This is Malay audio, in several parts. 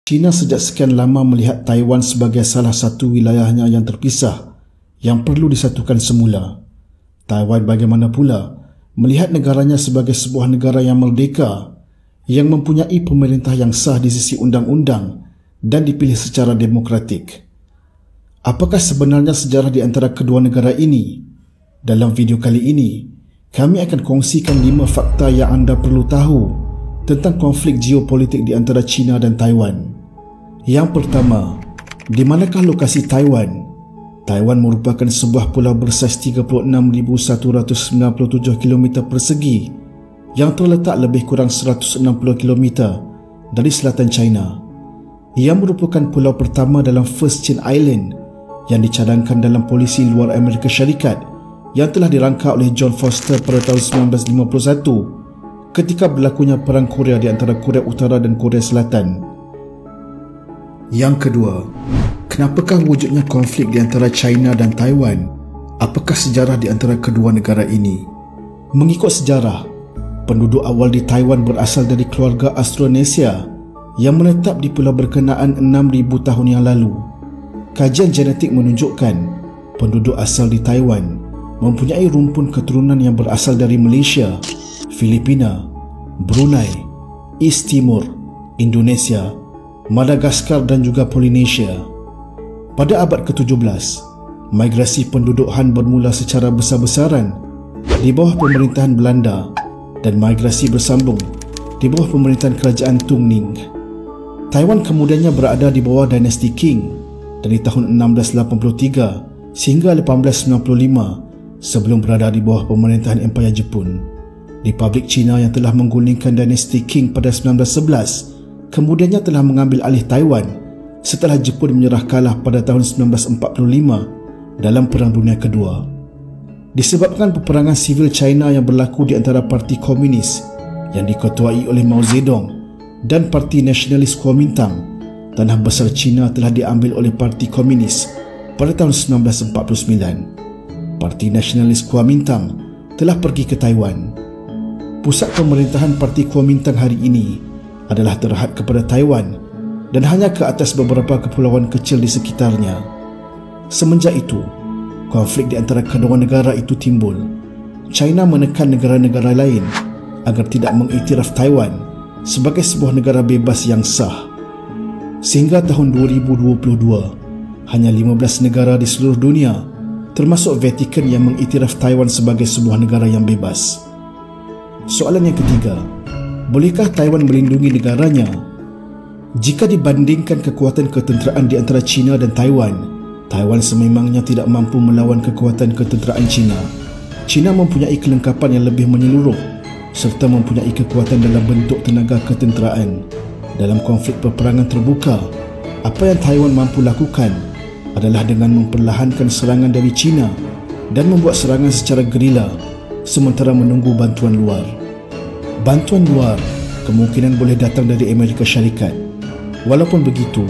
China sejak sekian lama melihat Taiwan sebagai salah satu wilayahnya yang terpisah yang perlu disatukan semula. Taiwan bagaimana pula melihat negaranya sebagai sebuah negara yang merdeka yang mempunyai pemerintah yang sah di sisi undang-undang dan dipilih secara demokratik. Apakah sebenarnya sejarah di antara kedua negara ini? Dalam video kali ini, kami akan kongsikan 5 fakta yang anda perlu tahu tentang konflik geopolitik di antara China dan Taiwan. Yang pertama, di manakah lokasi Taiwan? Taiwan merupakan sebuah pulau bersaiz 36,197 km persegi yang terletak lebih kurang 160 km dari selatan China. Ia merupakan pulau pertama dalam First Chain Island yang dicadangkan dalam polisi luar Amerika Syarikat yang telah dirangka oleh John Foster pada tahun 1951 ketika berlakunya Perang Korea di antara Korea Utara dan Korea Selatan. Yang kedua, kenapakah wujudnya konflik di antara China dan Taiwan? Apakah sejarah di antara kedua negara ini? Mengikut sejarah, penduduk awal di Taiwan berasal dari keluarga Austronesia yang menetap di pulau berkenaan 6,000 tahun yang lalu. Kajian genetik menunjukkan penduduk asal di Taiwan mempunyai rumpun keturunan yang berasal dari Malaysia, Filipina, Brunei, East Timor, Indonesia, Madagaskar dan juga Polinesia. Pada abad ke-17, migrasi penduduk Han bermula secara besar-besaran di bawah pemerintahan Belanda dan migrasi bersambung di bawah pemerintahan kerajaan Tung Ning. Taiwan kemudiannya berada di bawah dinasti Qing dari tahun 1683 sehingga 1895 sebelum berada di bawah pemerintahan Empayar Jepun. Republik China yang telah menggulingkan dinasti Qing pada 1911 kemudiannya telah mengambil alih Taiwan setelah Jepun menyerah kalah pada tahun 1945 dalam Perang Dunia Kedua. Disebabkan peperangan sivil China yang berlaku di antara Parti Komunis yang diketuai oleh Mao Zedong dan Parti Nasionalis Kuomintang, tanah besar China telah diambil oleh Parti Komunis pada tahun 1949. Parti Nasionalis Kuomintang telah pergi ke Taiwan. Pusat pemerintahan Parti Kuomintang hari ini adalah terhad kepada Taiwan dan hanya ke atas beberapa kepulauan kecil di sekitarnya. Semenjak itu, konflik di antara kedua negara itu timbul. China menekan negara-negara lain agar tidak mengiktiraf Taiwan sebagai sebuah negara bebas yang sah. Sehingga tahun 2022, hanya 15 negara di seluruh dunia, termasuk Vatikan, yang mengiktiraf Taiwan sebagai sebuah negara yang bebas. Soalan yang ketiga, bolehkah Taiwan melindungi negaranya? Jika dibandingkan kekuatan ketenteraan di antara China dan Taiwan, Taiwan sememangnya tidak mampu melawan kekuatan ketenteraan China. China mempunyai kelengkapan yang lebih menyeluruh serta mempunyai kekuatan dalam bentuk tenaga ketenteraan. Dalam konflik peperangan terbuka, apa yang Taiwan mampu lakukan adalah dengan memperlahankan serangan dari China dan membuat serangan secara gerila sementara menunggu bantuan luar. Bantuan luar kemungkinan boleh datang dari Amerika Syarikat. Walaupun begitu,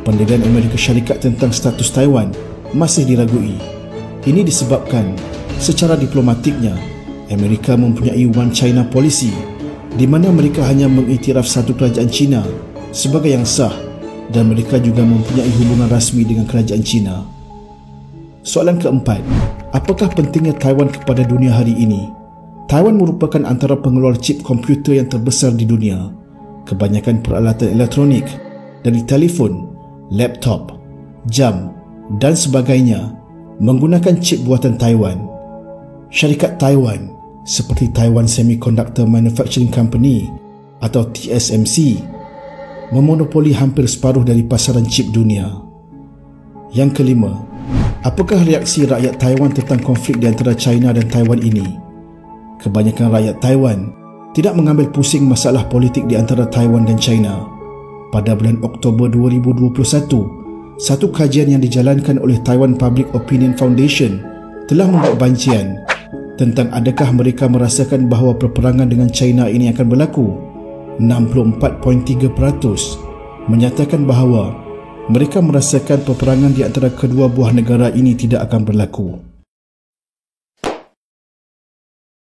pendirian Amerika Syarikat tentang status Taiwan masih diragui. Ini disebabkan secara diplomatiknya Amerika mempunyai One China Policy di mana mereka hanya mengiktiraf satu kerajaan China sebagai yang sah dan mereka juga mempunyai hubungan rasmi dengan kerajaan China. Soalan keempat, apakah pentingnya Taiwan kepada dunia hari ini? Taiwan merupakan antara pengeluar chip komputer yang terbesar di dunia. Kebanyakan peralatan elektronik dari telefon, laptop, jam dan sebagainya menggunakan chip buatan Taiwan. Syarikat Taiwan seperti Taiwan Semiconductor Manufacturing Company atau TSMC memonopoli hampir separuh dari pasaran chip dunia. Yang kelima, apakah reaksi rakyat Taiwan tentang konflik di antara China dan Taiwan ini? Kebanyakan rakyat Taiwan tidak mengambil pusing masalah politik di antara Taiwan dan China. Pada bulan Oktober 2021, satu kajian yang dijalankan oleh Taiwan Public Opinion Foundation telah membuat bancian tentang adakah mereka merasakan bahawa peperangan dengan China ini akan berlaku. 64.3% menyatakan bahawa mereka merasakan peperangan di antara kedua buah negara ini tidak akan berlaku.